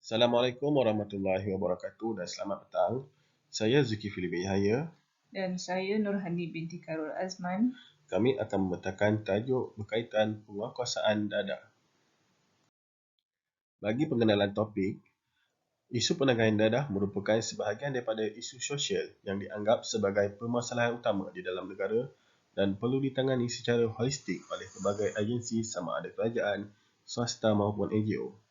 Assalamualaikum warahmatullahi wabarakatuh dan selamat petang. Saya Zulkifli bin Yahya. Dan saya Nurhani binti Karul Azman. Kami akan membentangkan tajuk berkaitan penguatkuasaan dadah. Bagi pengenalan topik, isu penegahan dadah merupakan sebahagian daripada isu sosial yang dianggap sebagai permasalahan utama di dalam negara dan perlu ditangani secara holistik oleh pelbagai agensi sama ada kerajaan, swasta maupun NGO.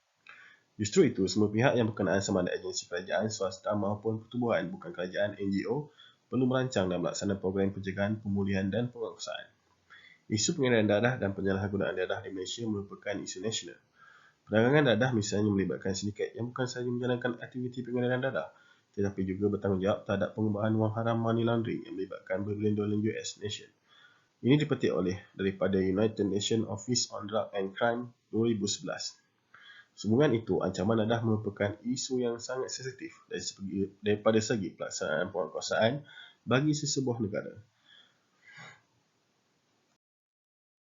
Justru itu, semua pihak yang berkenaan sama ada agensi kerajaan, swasta maupun pertubuhan bukan kerajaan NGO perlu merancang dan melaksanakan program pencegahan, pemulihan dan penguatkuasaan. Isu pengedaran dadah dan penyalahgunaan dadah di Malaysia merupakan isu nasional. Perdagangan dadah misalnya melibatkan sindiket yang bukan sahaja menjalankan aktiviti pengedaran dadah, tetapi juga bertanggungjawab terhadap pengubahan wang haram money laundering yang melibatkan berbilion dolar US nation. Ini dipetik oleh daripada United Nations Office on Drug and Crime 2011. Sehubungan itu, ancaman dadah merupakan isu yang sangat sensitif daripada segi pelaksanaan penguatkuasaan bagi sesebuah negara.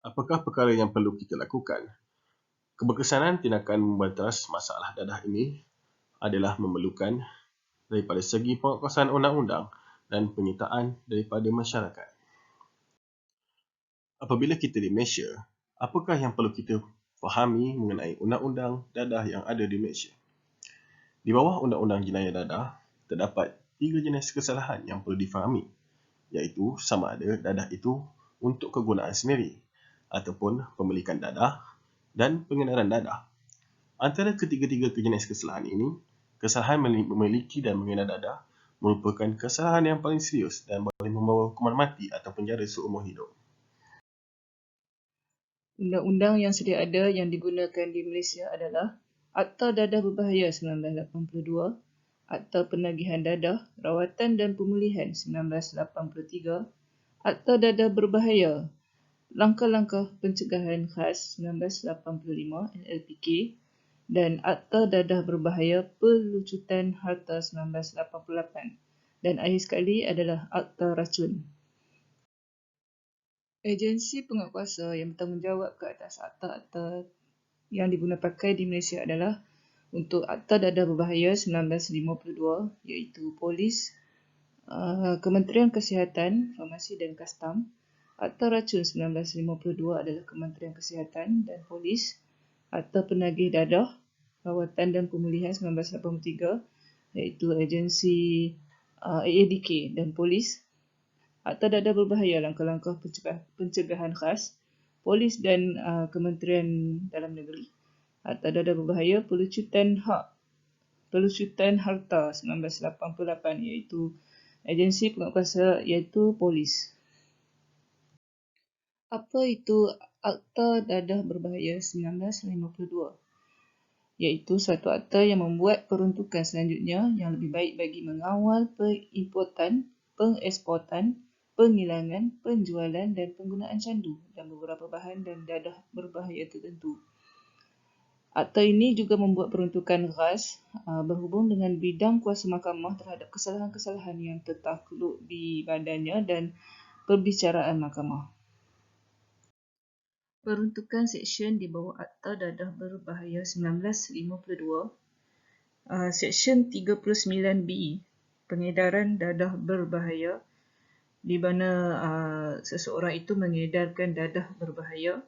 Apakah perkara yang perlu kita lakukan? Keberkesanan tindakan membantas masalah dadah ini adalah memerlukan daripada segi penguatkuasaan undang-undang dan penyertaan daripada masyarakat. Apabila kita di Malaysia, apakah yang perlu kita fahami mengenai undang-undang dadah yang ada di Malaysia? Di bawah undang-undang jenayah dadah, terdapat 3 jenis kesalahan yang perlu difahami, iaitu sama ada dadah itu untuk kegunaan sendiri, ataupun pemilikan dadah dan pengedaran dadah. Antara ketiga-tiga jenis kesalahan ini, kesalahan memiliki dan mengedar dadah merupakan kesalahan yang paling serius dan boleh membawa hukuman mati atau penjara seumur hidup. Undang-undang yang sedia ada yang digunakan di Malaysia adalah Akta Dadah Berbahaya 1982, Akta Penagihan Dadah, Rawatan dan Pemulihan 1983, Akta Dadah Berbahaya, Langkah-Langkah Pencegahan Khas 1985 NLPK dan Akta Dadah Berbahaya Pelucutan Harta 1988 dan akhir sekali adalah Akta Racun. Agensi penguatkuasa yang bertanggungjawab ke atas akta-akta yang diguna pakai di Malaysia adalah untuk Akta Dadah Berbahaya 1952 iaitu Polis, Kementerian Kesihatan, Farmasi dan Kastam. Akta Racun 1952 adalah Kementerian Kesihatan dan Polis. Akta Penagih Dadah, Rawatan dan Pemulihan 1983 iaitu Agensi AADK dan Polis. Akta Dadah Berbahaya, Langkah-Langkah Pencegahan Khas, Polis dan Kementerian Dalam Negeri. Akta Dadah Berbahaya, Pelucutan Harta 1988 iaitu Agensi Penguatkuasa iaitu Polis. Apa itu Akta Dadah Berbahaya 1952? Iaitu suatu akta yang membuat peruntukan selanjutnya yang lebih baik bagi mengawal pengimportan, pengeksportan, penghilangan, penjualan dan penggunaan candu dan beberapa bahan dan dadah berbahaya tertentu. Akta ini juga membuat peruntukan khas berhubung dengan bidang kuasa mahkamah terhadap kesalahan-kesalahan yang tertakluk di badannya dan perbicaraan mahkamah. Peruntukan seksyen di bawah Akta Dadah Berbahaya 1952, Seksyen 39B, pengedaran dadah berbahaya, di mana seseorang itu mengedarkan dadah berbahaya,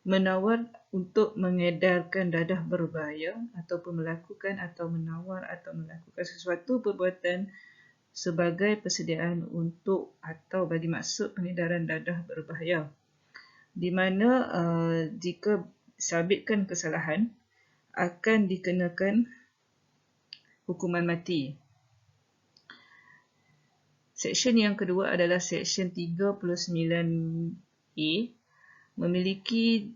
menawar untuk mengedarkan dadah berbahaya ataupun melakukan atau menawar atau melakukan sesuatu perbuatan sebagai persediaan untuk atau bagi maksud pengedaran dadah berbahaya, di mana jika sabitkan kesalahan akan dikenakan hukuman mati. Seksyen yang kedua adalah Seksyen 39A, memiliki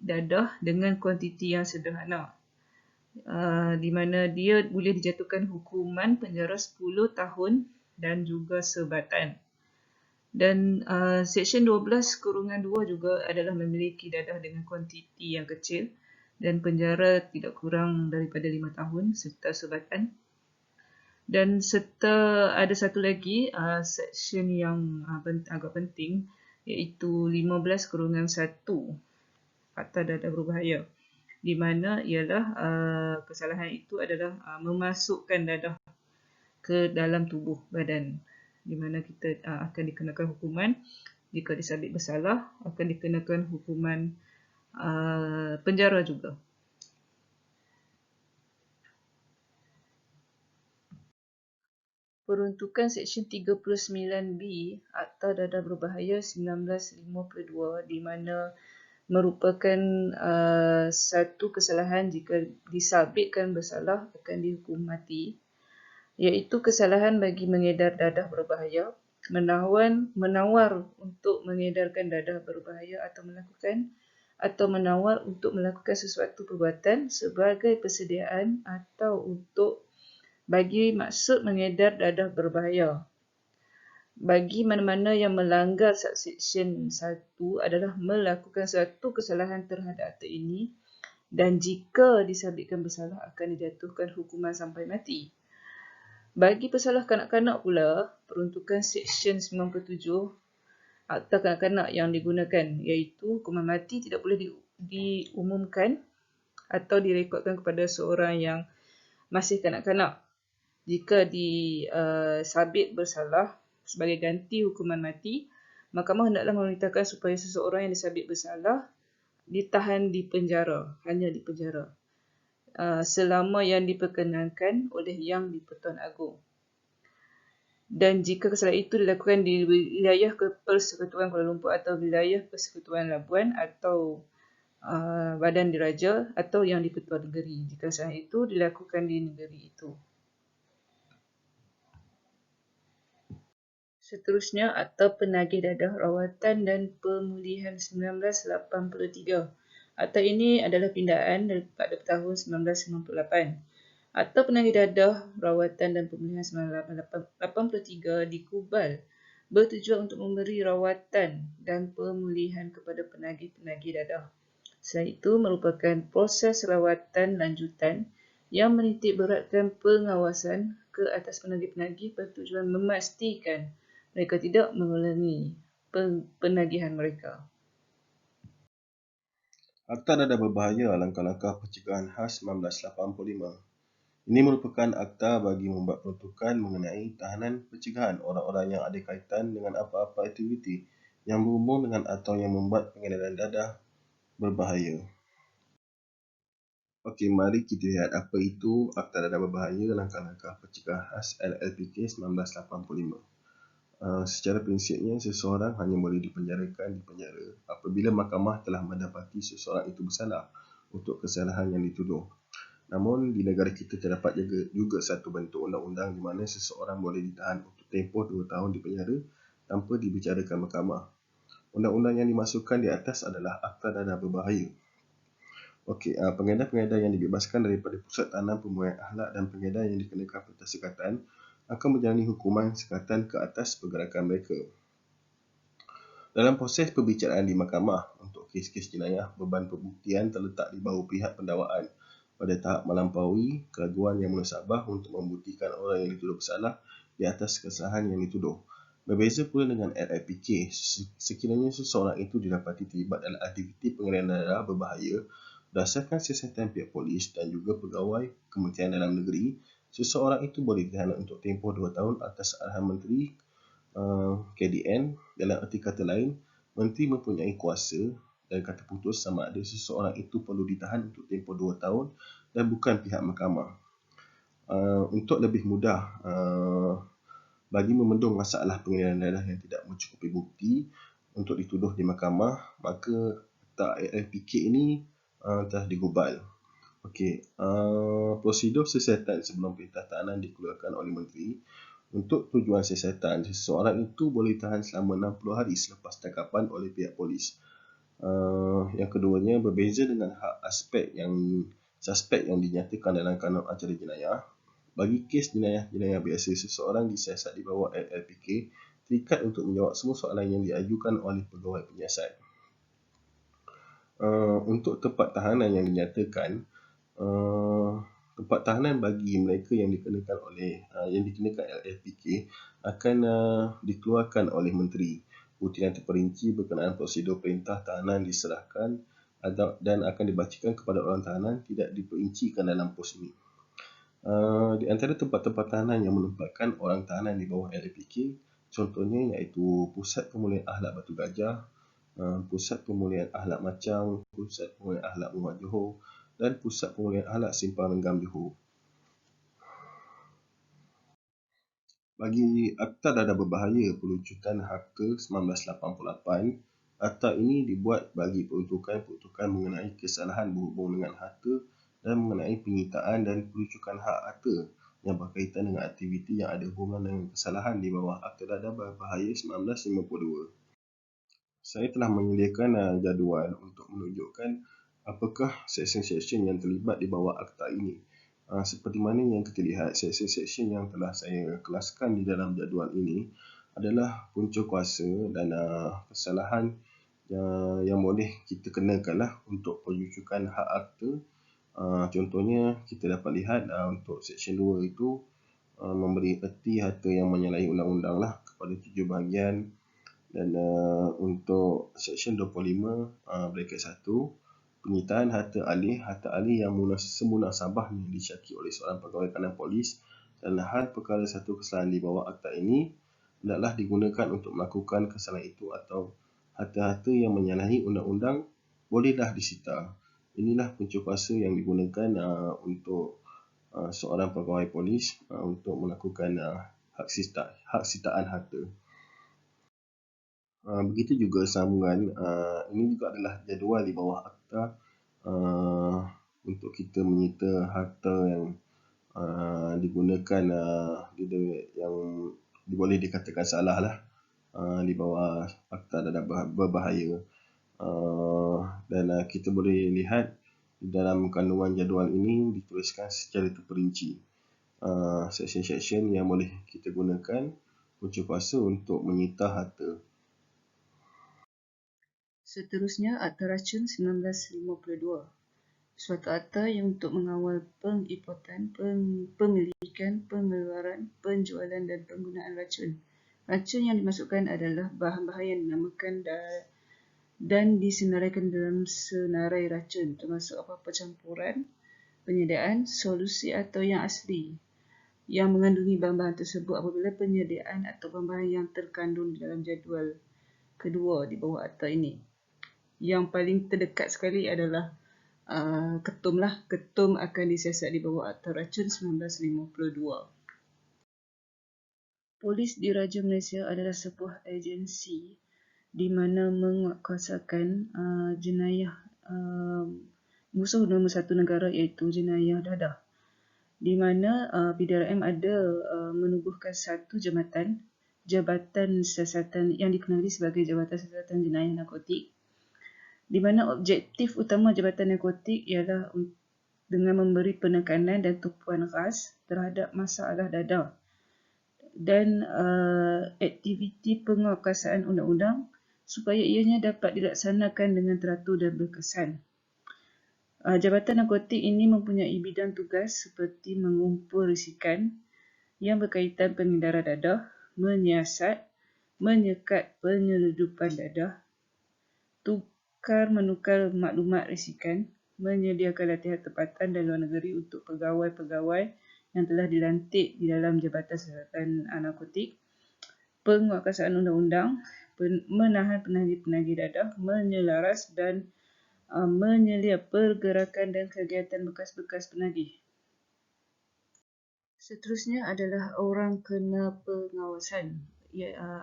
dadah dengan kuantiti yang sederhana, di mana dia boleh dijatuhkan hukuman penjara 10 tahun dan juga sebatan. Dan Seksyen 12/2 juga adalah memiliki dadah dengan kuantiti yang kecil dan penjara tidak kurang daripada 5 tahun serta sebatan. Dan serta ada satu lagi seksyen yang agak penting iaitu 15/1 Akta Dadah Berbahaya, di mana ialah kesalahan itu adalah memasukkan dadah ke dalam tubuh badan, di mana kita akan dikenakan hukuman. Jika disabit bersalah, akan dikenakan hukuman penjara juga. Peruntukan Seksyen 39B Akta Dadah Berbahaya 1952 di mana merupakan satu kesalahan jika disabitkan bersalah akan dihukum mati, iaitu kesalahan bagi mengedar dadah berbahaya, menawar untuk mengedarkan dadah berbahaya atau menawar untuk melakukan sesuatu perbuatan sebagai persediaan atau untuk bagi maksud mengedar dadah berbahaya. Bagi mana-mana yang melanggar Seksyen 1 adalah melakukan suatu kesalahan terhadap akta ini, dan jika disabitkan bersalah akan dijatuhkan hukuman sampai mati. Bagi pesalah kanak-kanak pula, peruntukan Seksyen 97 Akta Kanak-kanak yang digunakan, iaitu hukuman mati tidak boleh diumumkan atau direkodkan kepada seorang yang masih kanak-kanak. Jika disabit bersalah sebagai ganti hukuman mati, mahkamah hendaklah memerintahkan supaya seseorang yang disabit bersalah ditahan di penjara, hanya di penjara, selama yang diperkenankan oleh Yang di-Pertuan Agong. Dan jika kesalahan itu dilakukan di wilayah Persekutuan Kuala Lumpur atau wilayah Persekutuan Labuan atau Badan Diraja atau Yang di-Pertuan Negeri, jika kesalahan itu dilakukan di negeri itu. Seterusnya, Akta Penagih Dadah Rawatan dan Pemulihan 1983. Akta ini adalah pindaan daripada tahun 1998. Akta Penagih Dadah Rawatan dan Pemulihan 1983 dikubal bertujuan untuk memberi rawatan dan pemulihan kepada penagih-penagih dadah. Selain itu, merupakan proses rawatan lanjutan yang menitik beratkan pengawasan ke atas penagih-penagih bertujuan memastikan mereka tidak mengulangi penagihan mereka. Akta Dadah Berbahaya Langkah-Langkah Pencegahan khas 1985. Ini merupakan akta bagi membuat peruntukan mengenai tahanan pencegahan orang-orang yang ada kaitan dengan apa-apa aktiviti yang berhubung dengan atau yang membuat pengedaran dadah berbahaya. Okey, mari kita lihat apa itu Akta Dadah Berbahaya Langkah-Langkah Pencegahan khas LLPK 1985. Secara prinsipnya, seseorang hanya boleh dipenjarakan di penjara apabila mahkamah telah mendapati seseorang itu bersalah untuk kesalahan yang dituduh. Namun, di negara kita terdapat juga satu bentuk undang-undang di mana seseorang boleh ditahan untuk tempoh 2 tahun di penjara tanpa dibicarakan mahkamah. Undang-undang yang dimasukkan di atas adalah Akta Dadah Berbahaya. Okey, pengedar-pengedar yang dibebaskan daripada Pusat Tahanan Pembuaian Akhlak dan pengedar yang dikenakan perintah sekatan akan menjalani hukuman sekatan ke atas pergerakan mereka. Dalam proses perbicaraan di mahkamah untuk kes-kes jenayah, beban pembuktian terletak di bahu pihak pendakwaan pada tahap melampaui keraguan yang munasabah untuk membuktikan orang yang dituduh bersalah di atas kesalahan yang dituduh. Berbeza pula dengan LLPK, sekiranya seseorang itu didapati terlibat dalam aktiviti pengedaran dadah berbahaya berdasarkan siasatan pihak polis dan juga pegawai Kementerian Dalam Negeri, seseorang itu boleh ditahan untuk tempoh 2 tahun atas arahan Menteri KDN. Dalam erti kata lain, Menteri mempunyai kuasa dan kata putus sama ada seseorang itu perlu ditahan untuk tempoh 2 tahun dan bukan pihak mahkamah. Untuk lebih mudah bagi memendung masalah pengedaran dadah yang tidak mencukupi bukti untuk dituduh di mahkamah, maka Akta LLPK ini telah digubal. Okey, prosedur siasatan sebelum perintah tahanan dikeluarkan oleh Menteri. Untuk tujuan siasatan, seseorang itu boleh tahan selama 60 hari selepas tangkapan oleh pihak polis. Yang keduanya, berbeza dengan hak suspek yang dinyatakan dalam kanun acara jenayah. Bagi kes jenayah biasa, seseorang disiasat di bawah LLPK terikat untuk menjawab semua soalan yang diajukan oleh pegawai penyiasat. Untuk tempat tahanan yang dinyatakan, tempat tahanan bagi mereka yang dikenakan LLPK akan dikeluarkan oleh Menteri. Bukti yang terperinci berkenaan prosedur perintah tahanan diserahkan dan akan dibacakan kepada orang tahanan, tidak diperincikan dalam pos ini. Di antara tempat-tempat tahanan yang menempatkan orang tahanan di bawah LAPK, contohnya iaitu Pusat Pemulihan Akhlak Batu Gajah, Pusat Pemulihan Akhlak Macang, Pusat Pemulihan Akhlak Muhammad Johor dan Pusat Pemulihan Akhlak Simpang Renggam Johor. Bagi Akta Dadah Berbahaya Pelucutan Harta 1988, akta ini dibuat bagi peruntukan mengenai kesalahan berhubung dengan harta dan mengenai penyitaan dan pelucukan hak harta yang berkaitan dengan aktiviti yang ada hubungan dengan kesalahan di bawah Akta Dadah Berbahaya 1952. Saya telah menyediakan jadual untuk menunjukkan apakah seksyen-seksyen yang terlibat di bawah akta ini. Seperti mana yang kita lihat, seksyen-seksyen yang telah saya kelaskan di dalam jadual ini adalah punca kuasa dan kesalahan yang boleh kita kenakanlah untuk pelucukan hak akta. Contohnya kita dapat lihat untuk seksyen 2 itu memberi erti harta yang menyalahi undang-undang lah kepada 7 bahagian. Dan untuk seksyen 25 bracket 1, penyitaan harta alih yang semunasabahnya disyaki oleh seorang pegawai kanan polis dan hal perkara satu kesalahan di bawah akta ini hendaklah digunakan untuk melakukan kesalahan itu atau harta-harta yang menyalahi undang-undang bolehlah disita. Inilah punca kuasa yang digunakan untuk seorang pegawai polis untuk melakukan hak sitaan harta. Begitu juga sambungan, ini juga adalah jadual di bawah akta untuk kita menyita harta yang digunakan yang boleh dikatakan salah lah di bawah Akta Dadah Berbahaya. Dan kita boleh lihat di dalam kandungan jadual ini dituliskan secara terperinci seksyen-seksyen yang boleh kita gunakan punca kuasa untuk menyita harta. Seterusnya, Akta Racun 1952. Suatu akta yang untuk mengawal pengimportan, pemilikan, pengeluaran, penjualan dan penggunaan racun. Racun yang dimasukkan adalah bahan-bahan yang dinamakan dan disenaraikan dalam senarai racun, termasuk apa-apa campuran, penyediaan, solusi atau yang asli yang mengandungi bahan-bahan tersebut apabila penyediaan atau bahan-bahan yang terkandung di dalam jadual kedua di bawah akta ini. Yang paling terdekat sekali adalah ketum lah. Ketum akan disiasat di bawah Akta Racun 1952. Polis Diraja Malaysia adalah sebuah agensi di mana menguatkuasakan jenayah musuh nombor satu negara iaitu jenayah dadah. Di mana PDRM ada menubuhkan satu Jabatan Siasatan yang dikenali sebagai Jabatan Siasatan Jenayah Narkotik, di mana objektif utama Jabatan Narkotik ialah dengan memberi penekanan dan tumpuan khas terhadap masalah dadah dan aktiviti penguatkuasaan undang-undang supaya ianya dapat dilaksanakan dengan teratur dan berkesan. Jabatan Narkotik ini mempunyai bidang tugas seperti mengumpul risikan yang berkaitan pengedaran dadah, menyiasat, menyekat penyeludupan dadah, tukar-menukar maklumat risikan, menyediakan latihan tempatan dan luar negeri untuk pegawai-pegawai yang telah dilantik di dalam Jabatan Siasatan Narkotik, penguatkuasaan undang-undang, menahan penagih-penagih dadah, menyelaras dan menyelia pergerakan dan kegiatan bekas-bekas penagih. Seterusnya adalah orang kena pengawasan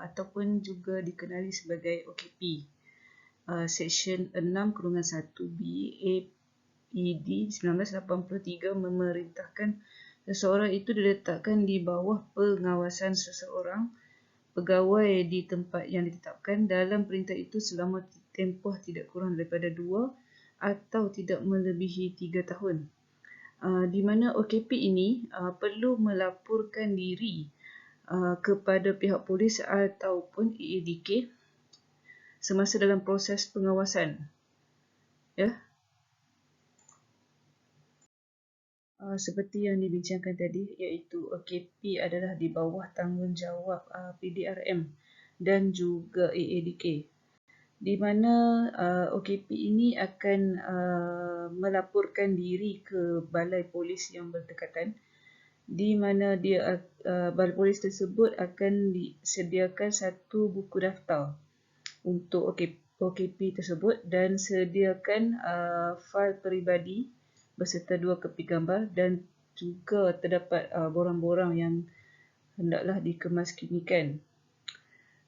ataupun juga dikenali sebagai OKP. Seksyen 6/1B APD 1983 memerintahkan seseorang itu diletakkan di bawah pengawasan seseorang pegawai di tempat yang ditetapkan. Dalam perintah itu selama tempoh tidak kurang daripada 2 atau tidak melebihi 3 tahun. Di mana OKP ini perlu melaporkan diri kepada pihak polis ataupun EADK semasa dalam proses pengawasan. Seperti yang dibincangkan tadi, iaitu OKP adalah di bawah tanggungjawab PDRM dan juga EADK. di mana OKP ini akan melaporkan diri ke balai polis yang berdekatan, di mana balai polis tersebut akan disediakan satu buku daftar untuk OKP tersebut dan sediakan fail peribadi beserta 2 kopi gambar dan juga terdapat borang-borang yang hendaklah dikemaskinikan.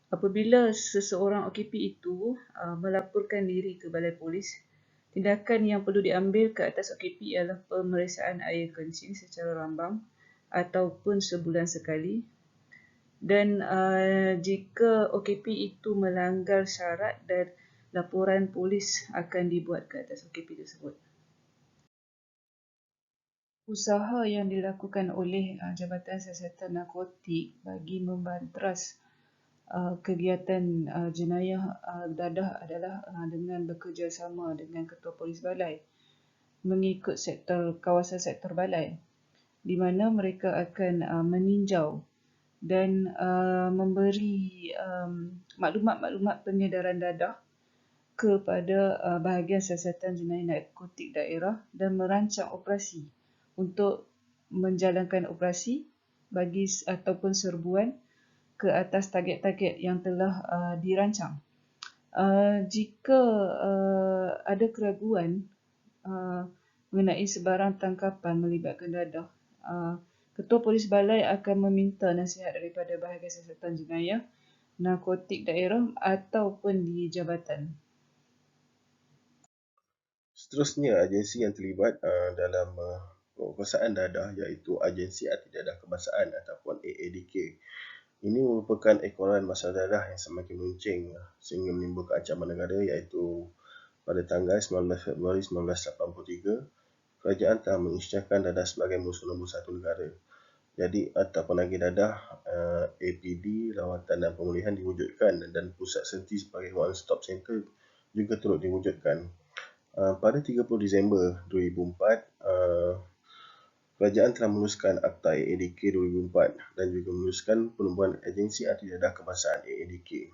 Apabila seseorang OKP itu melaporkan diri ke balai polis, tindakan yang perlu diambil ke atas OKP ialah pemeriksaan air kencing secara rambang ataupun sebulan sekali, dan jika OKP itu melanggar syarat, dan laporan polis akan dibuat ke atas OKP tersebut. Usaha yang dilakukan oleh Jabatan Siasatan Narkotik bagi membantras kegiatan jenayah dadah adalah dengan bekerjasama dengan Ketua Polis Balai mengikut kawasan sektor balai, di mana mereka akan meninjau dan memberi maklumat-maklumat pengedaran dadah kepada bahagian siasatan jenayah narkotik daerah dan merancang operasi untuk menjalankan operasi bagi ataupun serbuan ke atas target-target yang telah dirancang. Jika ada keraguan mengenai sebarang tangkapan melibatkan dadah, Ketua Polis Balai akan meminta nasihat daripada bahagian siasatan jenayah narkotik daerah ataupun di jabatan. Seterusnya, agensi yang terlibat dalam pemerkosaan dadah iaitu Agensi Anti Dadah Kebangsaan ataupun AADK. Ini merupakan ekoran masalah dadah yang semakin meruncing sehingga menimbulkan ancaman negara, iaitu pada tanggal 19 Februari 1983, kerajaan telah mengisytiharkan dadah sebagai musuh nombor 1 negara. Jadi, Akta Penagih Dadah APD, rawatan dan pemulihan diwujudkan dan pusat senti sebagai one-stop center juga turut diwujudkan. Pada 30 Disember 2004, kerajaan telah meneruskan Akta AADK 2004 dan juga meneruskan penubuhan Agensi Anti Dadah Kebangsaan AADK.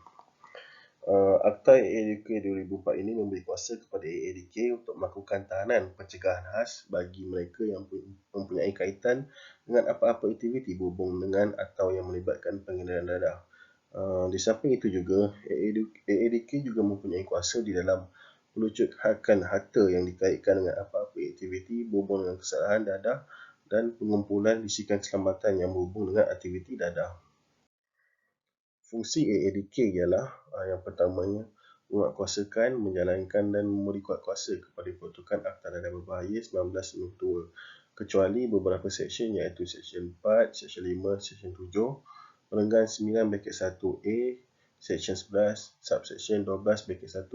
Akta AADK 2004 ini memberi kuasa kepada AADK untuk melakukan tahanan pencegahan khas bagi mereka yang mempunyai kaitan dengan apa-apa aktiviti berhubung dengan atau yang melibatkan pengedaran dadah. Di samping itu juga, AADK juga mempunyai kuasa di dalam melucutkan harta yang dikaitkan dengan apa-apa aktiviti berhubung dengan kesalahan dadah dan pengumpulan lisikan keselamatan yang berhubung dengan aktiviti dadah. Fungsi AADK ialah yang pertamanya, menguatkuasakan, menjalankan dan memberi kuasa kepada peruntukan Akta Dadah Berbahaya 1992, kecuali beberapa seksyen iaitu Seksyen 4, Seksyen 5, Seksyen 7, Perenggan 9-1A, Seksyen 11, Subseksyen 12-1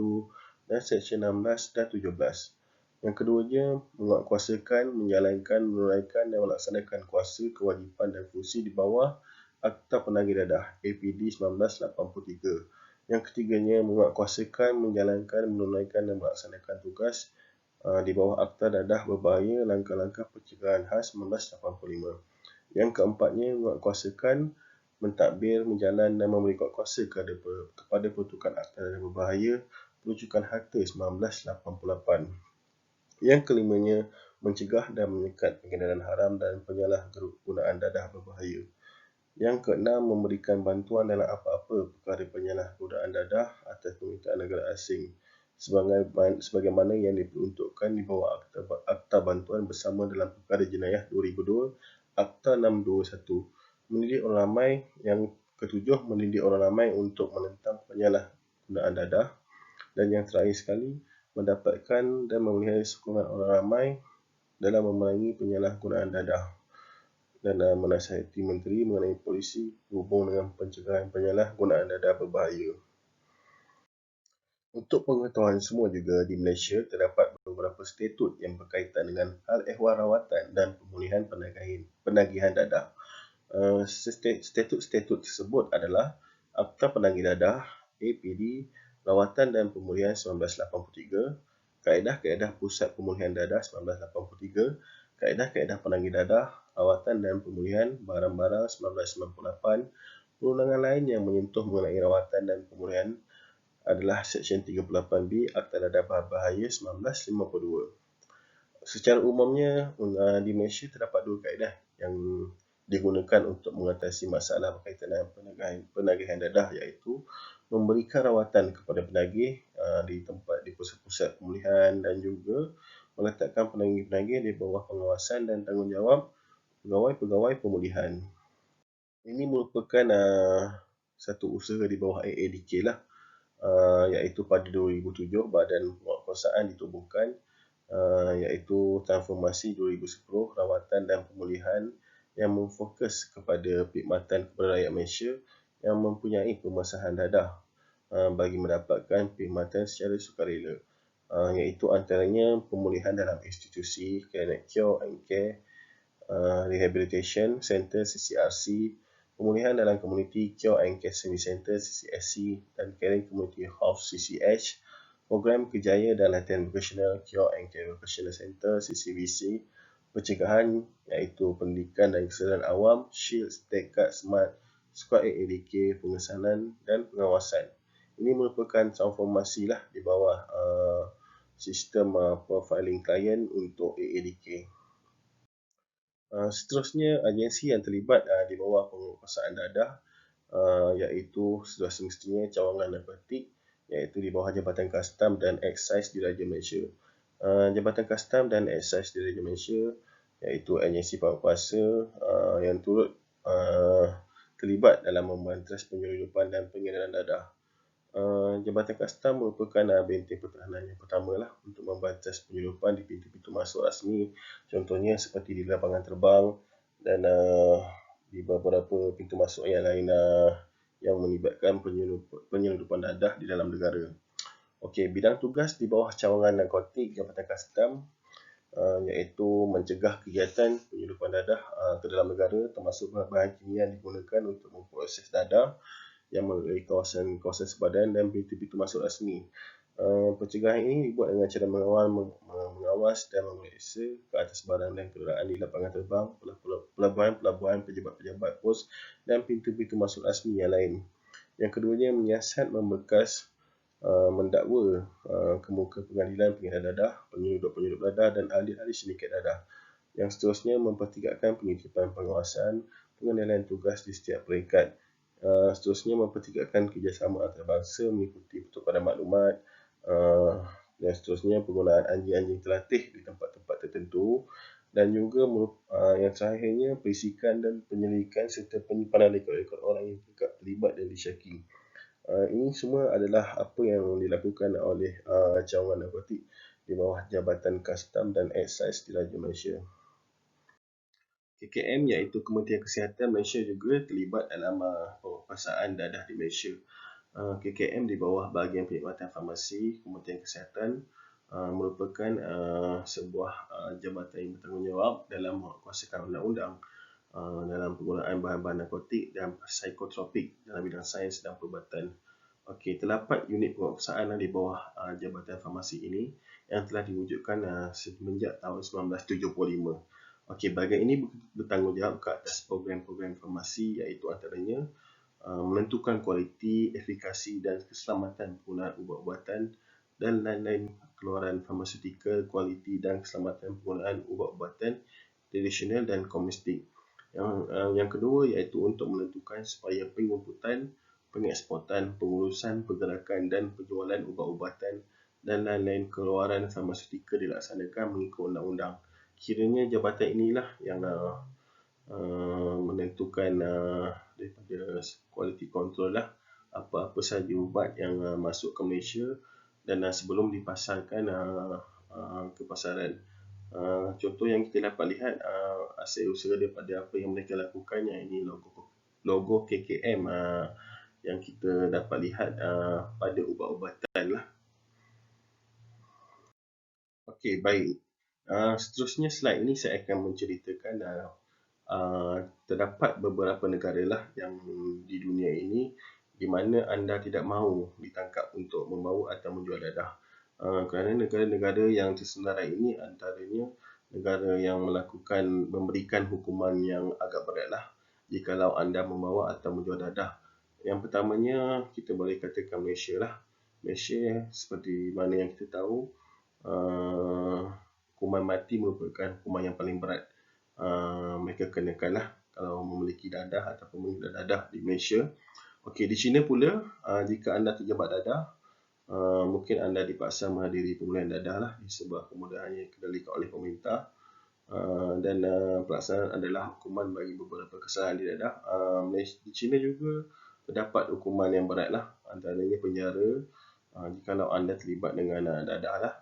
dan Seksyen 16 dan 17. Yang keduanya, menguatkuasakan, menjalankan, menunaikan dan melaksanakan kuasa, kewajipan dan fungsi di bawah Akta Penagih Dadah APD 1983. Yang ketiganya, menguatkuasakan, menjalankan, menunaikan dan melaksanakan tugas di bawah Akta Dadah Berbahaya Langkah-Langkah Pencegahan Khas 1985. Yang keempatnya, menguatkuasakan, mentadbir, menjalan dan memberi kuasa kepada peruntukan Akta Dadah Berbahaya Perujukan Harta 1988. Yang kelimanya, mencegah dan menyekat pengedaran haram dan penyalahgunaan dadah berbahaya. Yang keenam, memberikan bantuan dalam apa-apa perkara penyalahgunaan dadah atas permintaan negara asing sebagaimana yang diperuntukkan di bawah Akta Bantuan Bersama dalam Perkara Jenayah 2002, Akta 621. Mendidik orang ramai. Yang ketujuh, mendidik orang ramai untuk menentang penyalahgunaan dadah. Dan yang terakhir sekali, mendapatkan dan memelihara sokongan orang ramai dalam memerangi penyalahgunaan dadah dan menasihati menteri mengenai polisi berhubung dengan pencegahan penyalahgunaan dadah berbahaya. Untuk pengetahuan semua juga, di Malaysia terdapat beberapa statut yang berkaitan dengan hal ehwal rawatan dan pemulihan penagihan dadah. Statut tersebut adalah Akta Penagih Dadah APD Rawatan dan Pemulihan 1983, Kaedah-Kaedah Pusat Pemulihan Dadah 1983, Kaedah-Kaedah Penagih Dadah, Rawatan dan Pemulihan Barang-Barang 1998, perundangan lain yang menyentuh mengenai rawatan dan pemulihan adalah Seksyen 38B Akta Dadah Berbahaya 1952. Secara umumnya di Malaysia terdapat dua kaedah yang digunakan untuk mengatasi masalah berkaitan dengan penagihan dadah, iaitu memberikan rawatan kepada penagih di tempat di pusat-pusat pemulihan dan juga meletakkan penagih-penagih di bawah pengawasan dan tanggungjawab pegawai-pegawai pemulihan. Ini merupakan satu usaha di bawah AADK lah, iaitu pada 2007 Badan Penguatkuasaan ditubuhkan, iaitu Transformasi 2010 Rawatan dan Pemulihan yang memfokus kepada perkhidmatan kepada rakyat Malaysia yang mempunyai permasalahan dadah bagi mendapatkan perkhidmatan secara sukarela, iaitu antaranya pemulihan dalam institusi, Cure and Care, Rehabilitation Center CCRC, pemulihan dalam Community Cure and Care Service Center CCSC dan Caring Community Health CCH, program kerjaya dan latihan vocational Cure and Care Vocational Center CCVC, pencegahan iaitu pendidikan dan kesedaran awam Shield, Tekad, Smart, Squad AADK, pengesanan dan pengawasan. Ini merupakan transformasi lah di bawah sistem profiling klien untuk AADK. Seterusnya, agensi yang terlibat di bawah penguatkuasaan dadah iaitu sudah semestinya cawangan narkotik, iaitu di bawah Jabatan Kastam dan Excise Diraja Malaysia. Jabatan Kastam dan Excise Diraja Malaysia iaitu agensi pawangkuasa yang turut terlibat dalam memberantas penyelundupan dan pengedaran dadah. Jabatan Kastam merupakan benteng pertahanan yang pertama lah untuk memberantas penyelundupan di pintu-pintu masuk rasmi, contohnya seperti di lapangan terbang dan di beberapa pintu masuk yang lain yang melibatkan penyelundupan dadah di dalam negara. Okey, bidang tugas di bawah cawangan narkotik Jabatan Kastam iaitu mencegah kegiatan penyelundupan dadah ke dalam negara, termasuk bahan kimia yang digunakan untuk memproses dadah yang melalui kawasan sepadan dan pintu-pintu masuk rasmi. Pencegahan ini dibuat dengan cara mengawas dan memeriksa ke atas barang dan kenderaan di lapangan terbang, pelabuhan, pejabat-pejabat pos dan pintu-pintu masuk rasmi yang lain. Yang keduanya menyiasat, membekas, mendakwa kemuka pengadilan pengedaran dadah, penyelundup dadah dan ahli-ahli syarikat dadah. Yang seterusnya mempertingkatkan penitipan pengawasan, pengendalian tugas di setiap peringkat. Seterusnya mempertingkatkan kerjasama antarabangsa mengikuti pertukaran maklumat, dan seterusnya penggunaan anjing-anjing terlatih di tempat-tempat tertentu, dan juga yang terakhirnya perisikan dan penyelidikan serta penyimpanan rekod-rekod orang yang terlibat dan disyaki. Ini semua adalah apa yang dilakukan oleh cawangan narkotik di bawah Jabatan Kastam dan Excise Diraja Malaysia. KKM iaitu Kementerian Kesihatan Malaysia juga terlibat dalam penguatkuasaan dadah di Malaysia. KKM di bawah bahagian perkhidmatan farmasi Kementerian Kesihatan merupakan sebuah jabatan yang bertanggungjawab dalam menguatkuasakan undang-undang dalam penggunaan bahan-bahan narkotik dan psikotropik dalam bidang sains dan perubatan. Okey, terdapat unit penguatkuasaan di bawah Jabatan Farmasi ini yang telah diwujudkan semenjak tahun 1975. Okey, bahagian ini bertanggungjawab ke atas program-program farmasi, iaitu antaranya menentukan kualiti, efikasi dan keselamatan penggunaan ubat-ubatan dan lain-lain keluaran farmaseutical, kualiti dan keselamatan penggunaan ubat-ubatan tradisional dan komersial. Yang kedua iaitu untuk menentukan supaya pengumputan, pengeksportan, pengurusan, pergerakan dan penjualan ubat-ubatan dan lain-lain keluaran farmaseutical dilaksanakan mengikut undang-undang. Kiranya jabatan inilah yang menentukan daripada quality control lah apa-apa sahaja ubat yang masuk ke Malaysia dan sebelum dipasarkan ke pasaran. Contoh yang kita dapat lihat hasil usaha daripada apa yang mereka lakukan, yang ini logo KKM yang kita dapat lihat pada ubat-ubatan lah. Okey, baik. Seterusnya slide ini saya akan menceritakan terdapat beberapa negara lah yang di dunia ini di mana anda tidak mahu ditangkap untuk membawa atau menjual dadah. Kerana negara-negara yang tersenarai ini antaranya negara yang memberikan hukuman yang agak berat lah jikalau anda membawa atau menjual dadah. Yang pertamanya kita boleh katakan Malaysia lah. Malaysia seperti mana yang kita tahu, hukuman mati merupakan hukuman yang paling berat mereka kenakanlah kalau memiliki dadah ataupun mengidap dadah di Malaysia. Okey, di China pula, jika anda terjebak dadah, mungkin anda dipaksa menghadiri pemulihan dadah lah di sebuah kemudahan yang dikendalikan oleh pemerintah. Dan pelaksanaan adalah hukuman bagi beberapa kesalahan di dadah. Di China juga terdapat hukuman yang berat lah, antaranya penjara jikalau anda terlibat dengan dadah lah.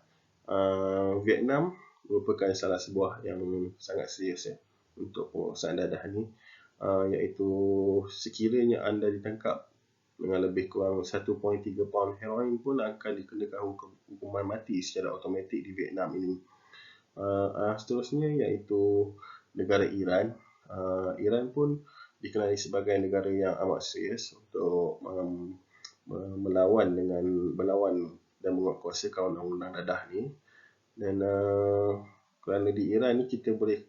Vietnam merupakan salah sebuah yang sangat serius untuk penguasaan dadah ni, iaitu sekiranya anda ditangkap dengan lebih kurang 1.3 paun heroin pun akan dikenakan hukuman mati secara automatik di Vietnam ini. Seterusnya iaitu negara Iran. Iran pun dikenali sebagai negara yang amat serius untuk melawan dan menguatkuasakan undang-undang dadah ni. Dan kerana di Iran ni kita boleh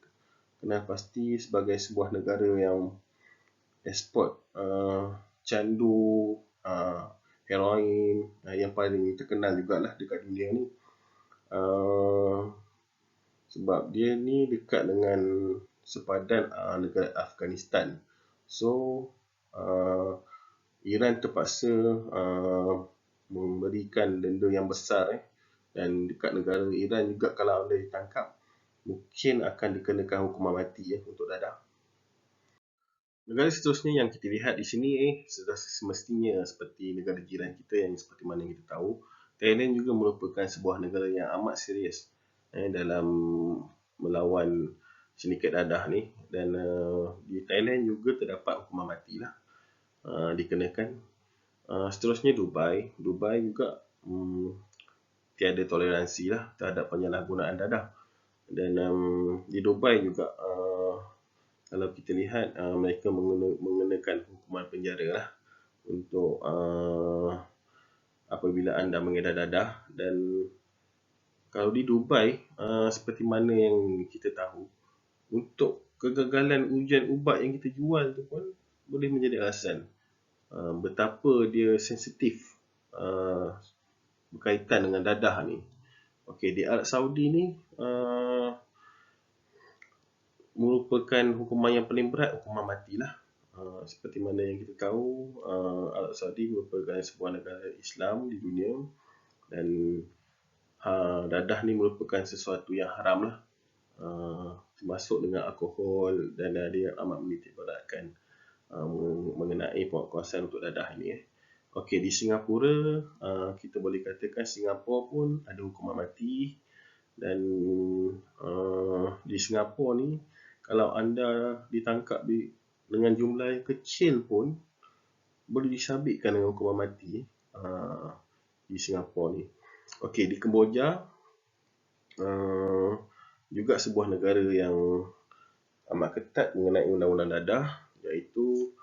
kenal pasti sebagai sebuah negara yang ekspor candu, heroin yang paling terkenal jugalah dekat dunia ni. Sebab dia ni dekat dengan sepadan negara Afghanistan. So Iran terpaksa memberikan denda yang besar dan dekat negara Iran juga kalau anda ditangkap mungkin akan dikenakan hukuman mati untuk dadah. Negara seterusnya yang kita lihat di sini sudah semestinya seperti negara jiran kita yang seperti mana yang kita tahu, Thailand juga merupakan sebuah negara yang amat serius dalam melawan sindiket dadah ni. Dan di Thailand juga terdapat hukuman mati lah dikenakan. Seterusnya Dubai juga tiada toleransi lah terhadap penyalahgunaan dadah. Dan di Dubai juga kalau kita lihat mereka mengenakan hukuman penjara lah untuk apabila anda mengedar dadah. Dan kalau di Dubai, seperti mana yang kita tahu, untuk kegagalan ujian ubat yang kita jual tu pun boleh menjadi alasan betapa dia sensitif berkaitan dengan dadah ni. Okey, di Arab Saudi ni merupakan hukuman yang paling berat, hukuman mati lah. Seperti mana yang kita tahu, Arab Saudi merupakan sebuah negara Islam di dunia dan dadah ni merupakan sesuatu yang haram lah, termasuk dengan alkohol, dan dia amat menitik beratkan mengenai penguatkuasaan untuk dadah ini. Okey, di Singapura kita boleh katakan Singapura pun ada hukuman mati. Dan di Singapura ni kalau anda ditangkap dengan jumlah yang kecil pun boleh disabitkan dengan hukuman mati di Singapura ni. Okey, di Kemboja juga sebuah negara yang amat ketat mengenai undang-undang dadah, iaitu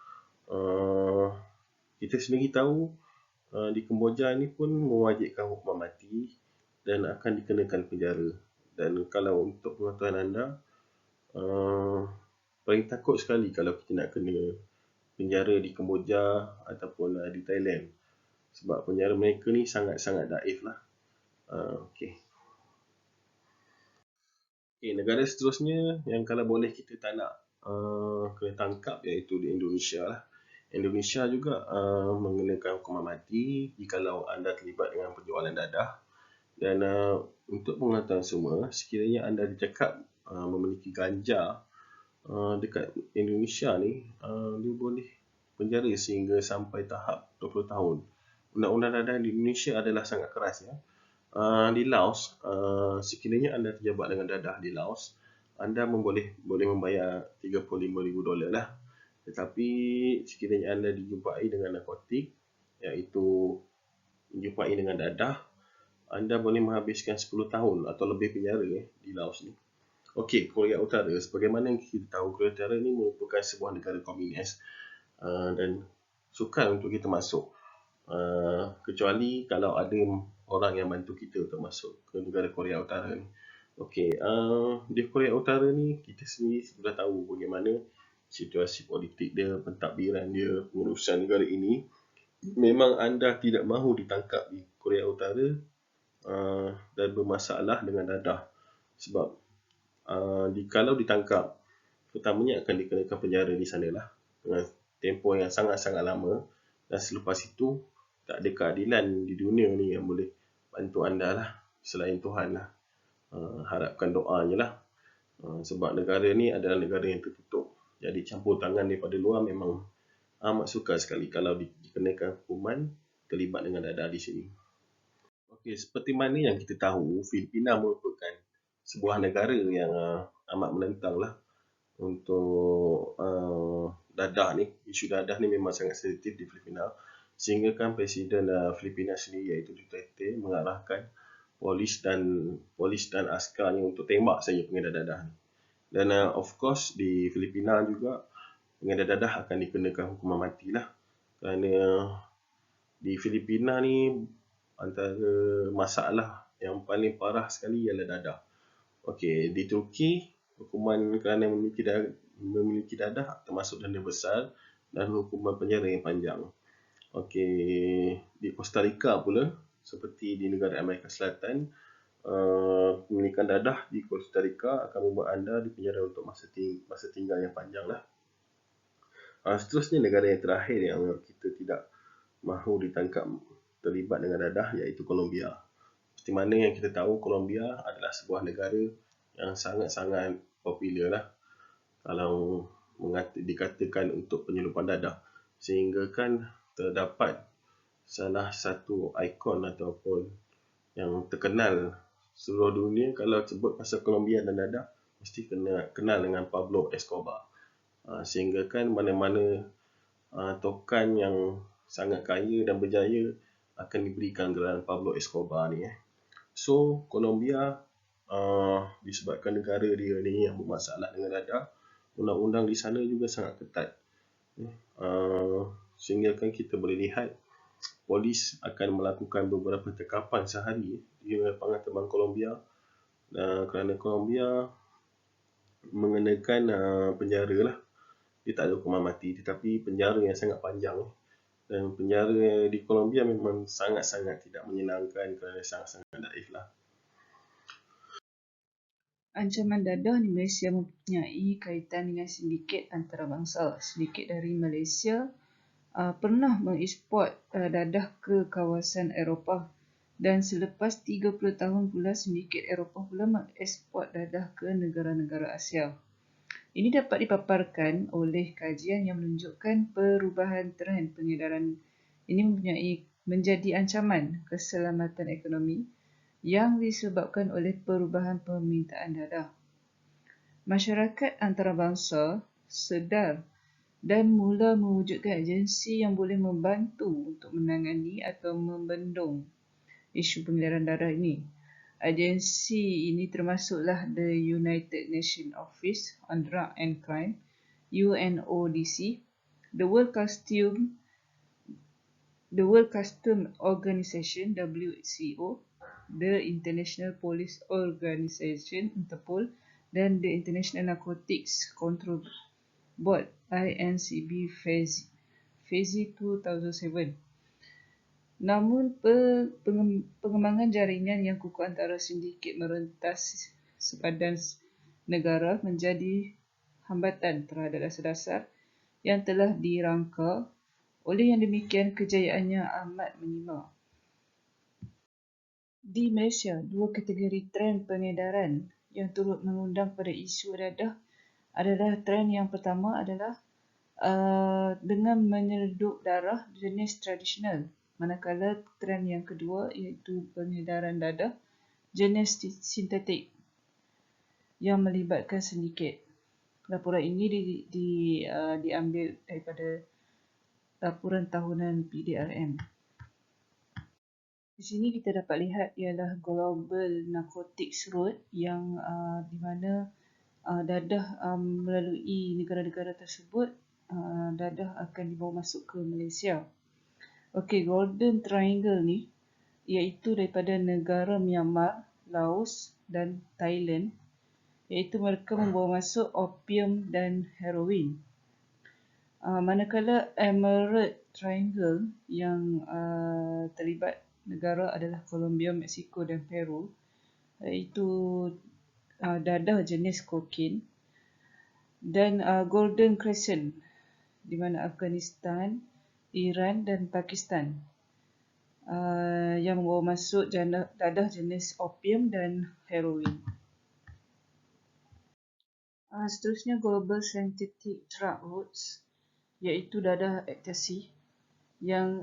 kita sendiri tahu di Kemboja ni pun mewajibkan hukuman mati dan akan dikenakan penjara. Dan kalau untuk pengetahuan anda, paling takut sekali kalau kita nak kena penjara di Kemboja ataupun di Thailand, sebab penjara mereka ni sangat-sangat daif lah. Okey, negara seterusnya yang kalau boleh kita tak nak kena tangkap iaitu di Indonesia lah. Indonesia juga mengenakan hukuman mati jikalau anda terlibat dengan penjualan dadah. Dan untuk pengetahuan semua, sekiranya anda dicakap memiliki ganja dekat Indonesia ni, dia boleh penjara sehingga sampai tahap 20 tahun. Undang-undang dadah di Indonesia adalah sangat keras ya. Di Laos, sekiranya anda terjebak dengan dadah di Laos, anda boleh membayar $35,000 lah. Tetapi sekiranya anda dijumpai dengan narkotik, iaitu dijumpai dengan dadah, anda boleh menghabiskan 10 tahun atau lebih penjara di Laos ni. Okey, Korea Utara. Sebagaimana yang kita tahu, Korea Utara ni merupakan sebuah negara komunis dan sukar untuk kita masuk. Kecuali kalau ada orang yang bantu kita untuk masuk ke negara Korea Utara ni. Okey, di Korea Utara ni kita sendiri sudah tahu bagaimana situasi politik dia, pentadbiran dia, pengurusan negara ini. memang anda tidak mahu ditangkap di Korea Utara dan bermasalah dengan dadah, sebab kalau ditangkap, pertamanya akan dikenakan penjara di sana lah dengan tempoh yang sangat-sangat lama, dan selepas itu tak ada keadilan di dunia ni yang boleh bantu anda lah selain Tuhan lah. Harapkan doa je lah. Sebab negara ni adalah negara yang tertutup, jadi campur tangan daripada luar memang amat sukar sekali kalau dikenakan hukuman terlibat dengan dadah di sini. Okey, seperti mana yang kita tahu, Filipina merupakan sebuah negara yang amat menentang lah untuk dadah ni. Isu dadah ni memang sangat sensitif di Filipina, sehingga kan Presiden Filipina sendiri iaitu Duterte mengarahkan polis dan askarnya untuk tembak saja pengedar dadah ni. Dan of course di Filipina juga pengedar dadah akan dikenakan hukuman mati lah, kerana di Filipina ni antara masalah yang paling parah sekali ialah dadah. Okey, di Turki hukuman kerana memiliki dadah termasuk denda besar dan hukuman penjara yang panjang. Okey, di Costa Rica pula, seperti di negara Amerika Selatan, memilikan dadah di Costa Rica akan membuat anda dipenjara untuk masa tinggal yang panjang lah. Seterusnya, negara yang terakhir yang kita tidak mahu ditangkap terlibat dengan dadah iaitu Colombia. Seperti mana yang kita tahu, Colombia adalah sebuah negara yang sangat-sangat popular lah kalau dikatakan untuk penyelundupan dadah, sehingga kan terdapat salah satu ikon ataupun yang terkenal seluruh dunia kalau sebut pasal Colombia dan dadah mesti kenal dengan Pablo Escobar. Sehingga kan mana-mana tokan yang sangat kaya dan berjaya akan diberikan gelaran Pablo Escobar ni. So Colombia disebabkan negara dia ni yang bermasalah dengan dadah, undang-undang di sana juga sangat ketat. Sehingga kan kita boleh lihat polis akan melakukan beberapa tangkapan sehari di lapangan terbang Colombia, kerana Colombia mengenakan penjara lah. Dia tak ada hukuman mati, tetapi penjara yang sangat panjang. Dan penjara di Colombia memang sangat-sangat tidak menyenangkan kerana sangat-sangat daif lah. Ancaman dadah di Malaysia mempunyai kaitan dengan sindiket antarabangsa. Sindiket dari Malaysia pernah mengeksport dadah ke kawasan Eropah, dan selepas 30 tahun pula sindiket Eropah pula mengeksport dadah ke negara-negara Asia. Ini dapat dipaparkan oleh kajian yang menunjukkan perubahan trend pengedaran ini menjadi ancaman keselamatan ekonomi yang disebabkan oleh perubahan permintaan dadah. Masyarakat antarabangsa sedar dan mula mewujudkan agensi yang boleh membantu untuk menangani atau membendung isu pengedaran dadah ini. Agensi ini termasuklah the United Nations Office on Drug and Crime, UNODC, the World Customs Organization, WCO, the International Police Organization, Interpol, dan the International Narcotics Control Board, INCB FASI 2007. Namun pengembangan jaringan yang kukuh antara sindiket merentas sepadan negara menjadi hambatan terhadap dasar-dasar yang telah dirangka. Oleh yang demikian, kejayaannya amat menyimak. Di Malaysia, dua kategori trend pengedaran yang turut mengundang pada isu dadah adalah trend yang pertama adalah dengan menyedup darah jenis tradisional, manakala trend yang kedua iaitu pengedaran dadah jenis sintetik yang melibatkan sindiket. Laporan ini diambil daripada laporan tahunan PDRM. Di sini kita dapat lihat ialah Global Narcotics Road yang di mana dadah melalui negara-negara tersebut dadah akan dibawa masuk ke Malaysia. Okey, Golden Triangle ni iaitu daripada negara Myanmar, Laos dan Thailand, iaitu mereka membawa masuk opium dan heroin. Manakala Emirate triangle yang terlibat negara adalah Colombia, Mexico dan Peru, iaitu dadah jenis kokain, dan Golden Crescent di mana Afghanistan, Iran dan Pakistan yang membawa masuk dadah jenis opium dan heroin. Seterusnya Global Synthetic Drug Routes, iaitu dadah ecstasy yang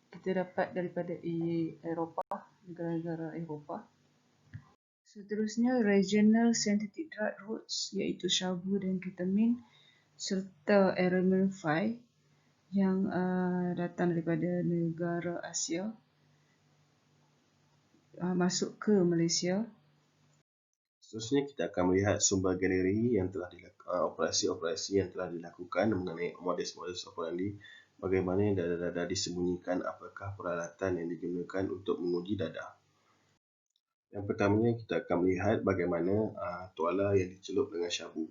kita dapat daripada Eropah, negara-negara Eropah. Seterusnya Regional Synthetic Drug Routes, iaitu syabu dan ketamin serta RMN5 yang datang daripada negara Asia masuk ke Malaysia. Seterusnya kita akan melihat sumber galeri yang telah operasi-operasi yang telah dilakukan mengenai modus-modus operandi, bagaimana dadah-dadah disembunyikan, apakah peralatan yang digunakan untuk menguji dadah. Yang pertamanya kita akan melihat bagaimana tuala yang dicelup dengan syabu.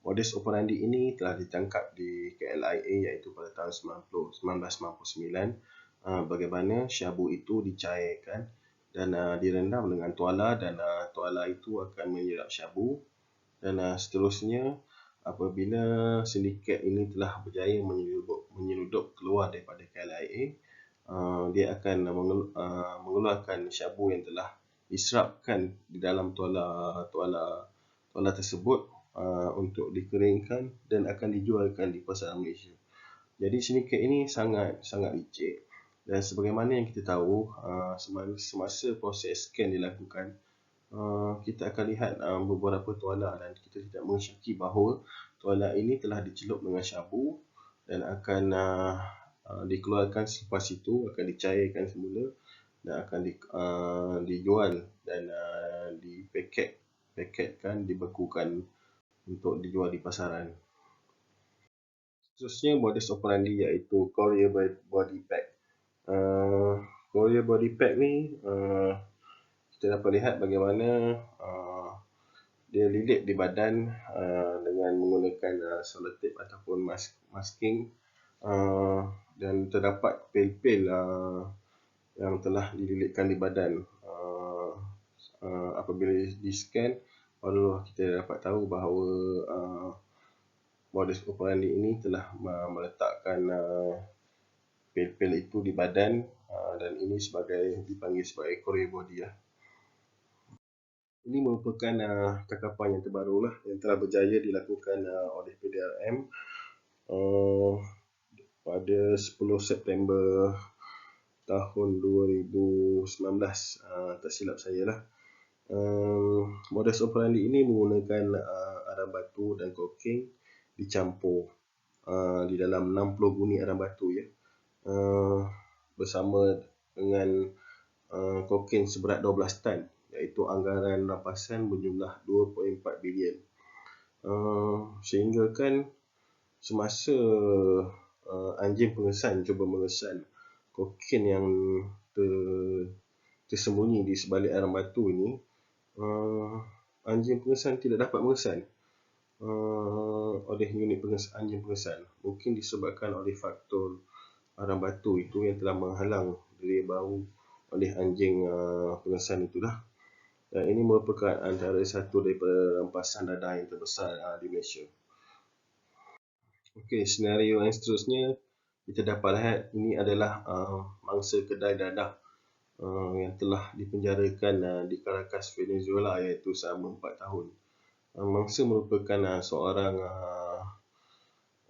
Modus operandi ini telah ditangkap di KLIA iaitu pada tahun 1999. Bagaimana syabu itu dicairkan dan direndam dengan tuala, dan tuala itu akan menyerap syabu, dan seterusnya apabila sindiket ini telah berjaya menyeludup keluar daripada KLIA, dia akan mengeluarkan syabu yang telah diserapkan di dalam tuala tersebut untuk dikeringkan dan akan dijualkan di pasaran Malaysia. Jadi sindiket ini sangat licik, dan sebagaimana yang kita tahu, semasa proses scan dilakukan, kita akan lihat beberapa tuala dan kita tidak mensyaki bahawa tuala ini telah dicelup dengan syabu dan akan dikeluarkan selepas itu, akan dicairkan semula dan akan dijual dan dipaketkan, dibekukan untuk dijual di pasaran. Seterusnya modus operandi iaitu courier body pack. Courier body pack ni kita dapat lihat bagaimana dia lilit di badan dengan menggunakan selotip ataupun masking, dan terdapat pil-pil yang telah dililitkan di badan. Apabila di-scan, barulah kita dapat tahu bahawa modus operandi ini telah meletakkan pil-pil itu di badan, dan ini dipanggil sebagai courier body. Ini merupakan tangkapan yang terbaru yang telah berjaya dilakukan oleh PDRM pada 10 September tahun 2019, tak silap saya . Modus operandi ini menggunakan arang batu dan kokain dicampur di dalam 60 guni arang batu bersama dengan kokain seberat 12 tan, iaitu anggaran rampasan berjumlah 2.4 bilion. Sehingga kan semasa anjing pengesan cuba mengesan kokain yang tersembunyi di sebalik arang batu ini, anjing pengesan tidak dapat mengesan oleh unit anjing pengesan. Mungkin disebabkan oleh faktor arang batu itu yang telah menghalang dari bau oleh anjing pengesan itulah. Dan ini merupakan antara satu daripada rampasan dadah yang terbesar di Malaysia. Okey, senario yang seterusnya kita dapat lihat ini adalah mangsa kedai dadah yang telah dipenjarakan di Caracas, Venezuela, iaitu selama 4 tahun. Mangsa merupakan seorang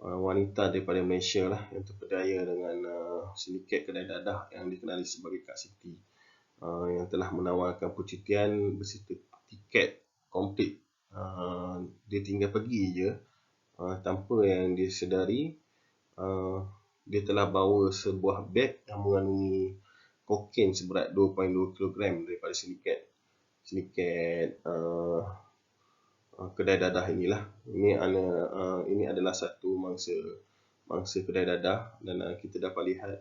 wanita daripada Malaysia yang terpedaya dengan sindiket kedai dadah yang dikenali sebagai Kak Siti, yang telah menawarkan percutian berserta tiket komplit. Dia tinggal pergi je tanpa yang disedari. Dia telah bawa sebuah beg yang mengandungi kokain seberat 2.2 kg daripada sindiket kedai dadah inilah. Ini adalah satu mangsa kedai dadah, dan kita dapat lihat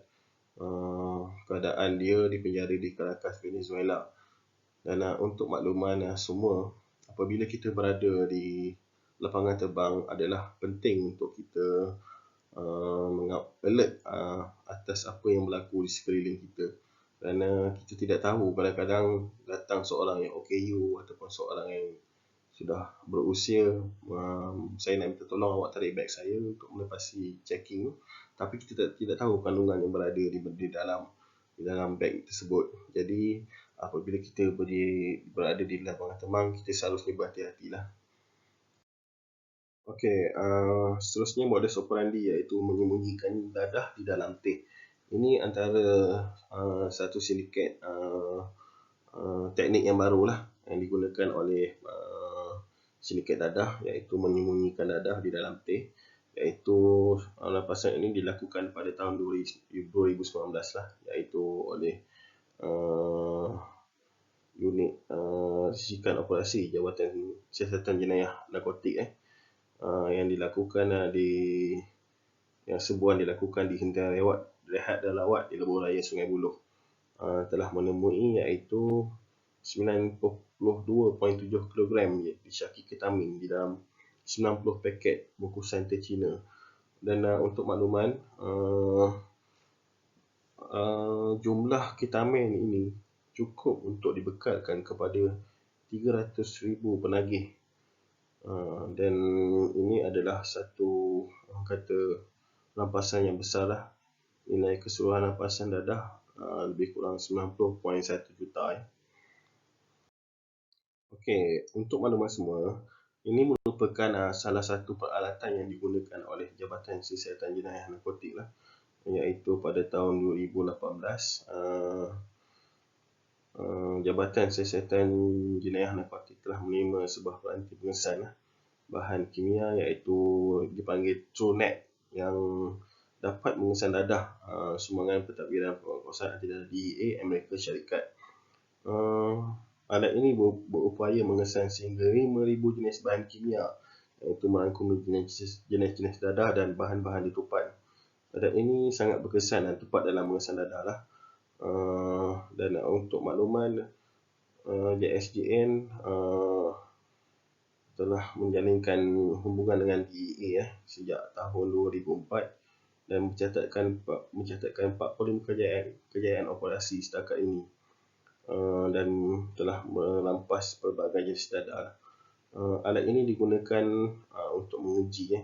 keadaan dia dipenjara di Caracas, Venezuela. Dan untuk makluman semua, apabila kita berada di lapangan terbang, adalah penting untuk kita alert atas apa yang berlaku di sekeliling kita. Kerana kita tidak tahu, kadang-kadang datang seorang yang OKU ataupun seorang yang sudah berusia, saya nak minta tolong awak tarik beg saya untuk melepasi checking, tapi kita tidak tahu kandungan yang berada di dalam beg tersebut. Jadi apabila kita berada di lapangan terbang, kita seharusnya berhati-hatilah. Okey, seterusnya modus operandi iaitu menyembunyikan dadah di dalam teh. Ini antara satu sindiket teknik yang barulah yang digunakan oleh sindiket dadah, iaitu menyembunyikan dadah di dalam teh. Iaitu lapasan ini dilakukan pada tahun 2019 lah, iaitu oleh unit Risikan Operasi Jabatan Siasatan Jenayah Narkotik yang dilakukan yang sebuah dilakukan di Hentian Rehat dan Lawat di Lebuh Raya Sungai Buloh, telah menemui iaitu 92.7 kg disyaki ketamin di dalam 90 paket bungkusan teh Cina. Dan untuk makluman, jumlah ketamin ini cukup untuk dibekalkan kepada 300,000 penagih. Dan ini adalah satu rampasan yang besar lah. Nilai keseluruhan rampasan dadah lebih kurang 90.1 juta. Okey, untuk makluman semua, ini merupakan salah satu peralatan yang digunakan oleh Jabatan Siasatan Jenayah Narkotik lah, iaitu pada tahun 2018 Jabatan Siasatan Jenayah Narkotik telah menerima sebuah peranti pengesan bahan kimia iaitu dipanggil TrueNet yang dapat mengesan dadah sumbangan pentadbiran pemerkosaan anti dadah DEA Amerika Syarikat. Alat ini berupaya mengesan sehingga 5,000 jenis bahan kimia, iaitu merangkumi jenis-jenis dadah dan bahan-bahan ditupan. Alat ini sangat berkesan dan tepat dalam mengesan dadah lah. Dan untuk makluman, JSJN telah menjalinkan hubungan dengan DEA sejak tahun 2004 dan mencatatkan 45 kejayaan operasi setakat ini, dan telah merampas pelbagai jenis dadah. Alat ini digunakan untuk menguji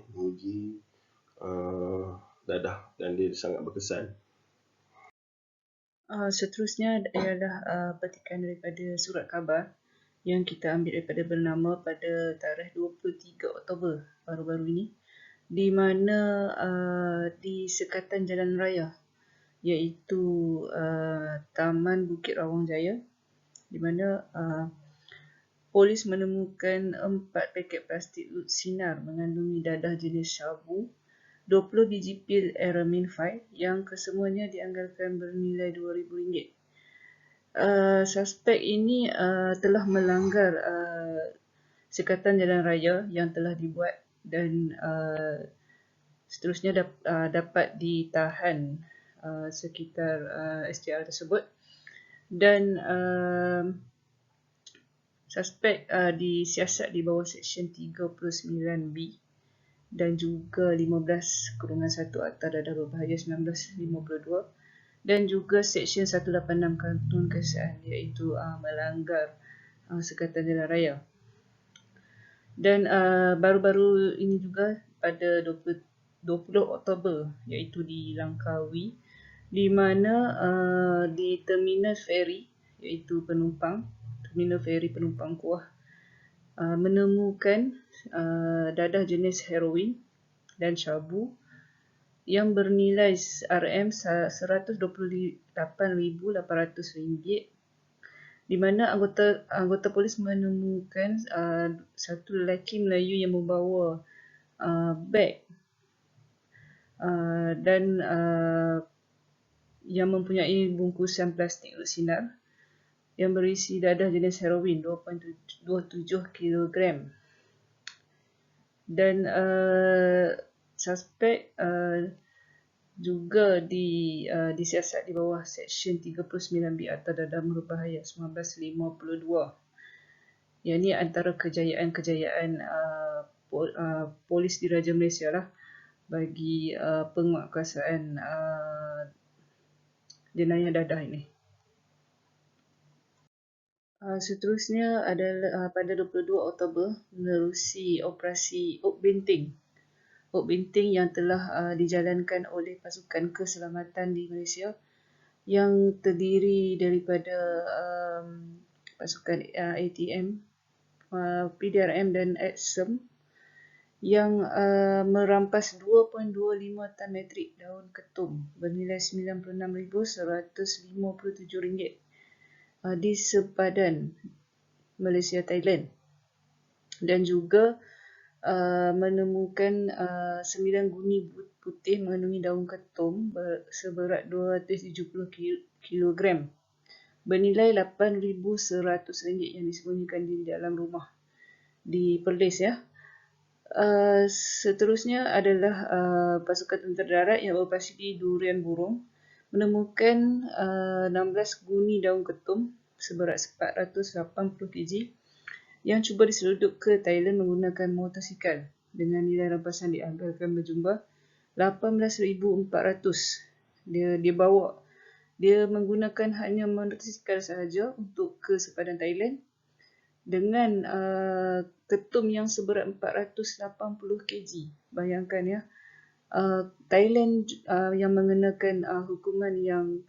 dadah dan dia sangat berkesan. Seterusnya ialah petikan daripada surat khabar yang kita ambil daripada bernama pada tarikh 23 Oktober baru-baru ini, di mana di sekatan jalan raya iaitu Taman Bukit Rawang Jaya, di mana polis menemukan 4 paket plastik sinar mengandungi dadah jenis syabu, 20 biji pil Aramin 5 yang kesemuanya dianggarkan bernilai RM2,000. Suspek ini telah melanggar sekatan jalan raya yang telah dibuat dan seterusnya dapat ditahan sekitar STR tersebut. Dan suspek disiasat di bawah Seksyen 39B dan juga 15/1 Akta Dadah Berbahaya 1952 dan juga Seksyen 186 Kanun Kesihatan, iaitu melanggar sekatan jalan raya. Dan baru-baru ini juga pada 20 Oktober iaitu di Langkawi, di mana di terminal feri iaitu terminal feri penumpang Kuah menemukan dadah jenis heroin dan syabu yang bernilai RM128,800, di mana anggota polis menemukan satu lelaki Melayu yang membawa beg dan yang mempunyai bungkusan plastik sinar yang berisi dadah jenis heroin 2.27 kg. Dan suspek juga disiasat di bawah Seksyen 39B Akta Dadah Berbahaya 1952. Yang ini antara kejayaan-kejayaan polis Diraja Malaysia lah bagi penguatkuasaan jenayah dadah ini. Seterusnya adalah pada 22 Oktober menerusi operasi Ok Binting. Ok Binting yang telah dijalankan oleh pasukan keselamatan di Malaysia yang terdiri daripada pasukan ATM, PDRM dan AXM yang merampas 2.25 tan metrik daun ketum bernilai RM96,157 di sepadan Malaysia Thailand, dan juga menemukan 9 guni putih mengandungi daun ketum seberat 270 kilogram bernilai RM8,100 yang disembunyikan di dalam rumah di Perlis, ya. Seterusnya adalah pasukan tentera darat yang beroperasi di Durian Burung menemukan 16 guni daun ketum seberat 480 kg yang cuba diseludup ke Thailand menggunakan motosikal dengan nilai rampasan dianggarkan berjumlah RM18,400. Dia menggunakan hanya motosikal sahaja untuk ke sepadan Thailand dengan ketum yang seberat 480 kg. Bayangkan, ya. Thailand yang mengenakan hukuman yang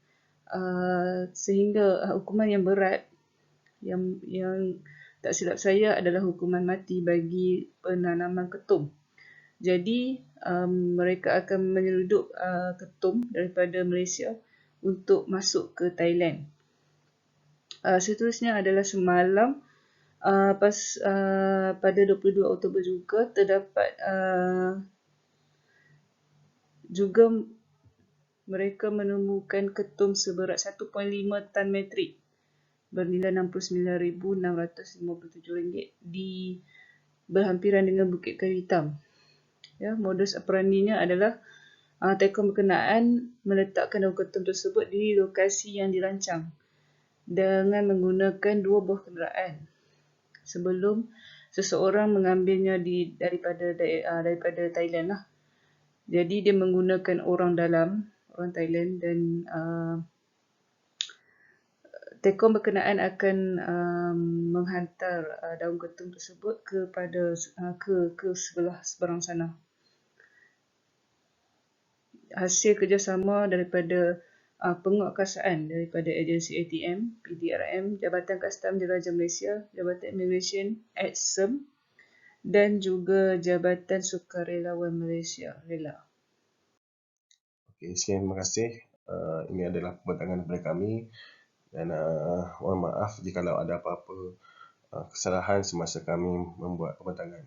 hukuman yang berat yang tak silap saya adalah hukuman mati bagi penanaman ketum. Jadi mereka akan menyeludup ketum daripada Malaysia untuk masuk ke Thailand. Seterusnya adalah semalam pada 22 Oktober juga terdapat juga mereka menemukan ketum seberat 1.5 tan metrik bernilai RM69,657 di berhampiran dengan Bukit Kayu Hitam. Ya, modus operandinya adalah tekong berkenaan meletakkan daun ketum tersebut di lokasi yang dirancang dengan menggunakan 2 buah kenderaan sebelum seseorang mengambilnya daripada Thailand lah. Jadi dia menggunakan orang Thailand, dan tekong berkenaan akan menghantar daun ketum tersebut ke seberang sana. Hasil kerjasama daripada penguatkuasaan daripada agensi ATM, PDRM, Jabatan Kastam Diraja Malaysia, Jabatan Immigration, AXM dan juga Jabatan Sukarelawan Malaysia, RELA. Okey, sekian, terima kasih. Ini adalah pembentangan daripada kami, dan mohon maaf jika ada apa-apa kesalahan semasa kami membuat pembentangan.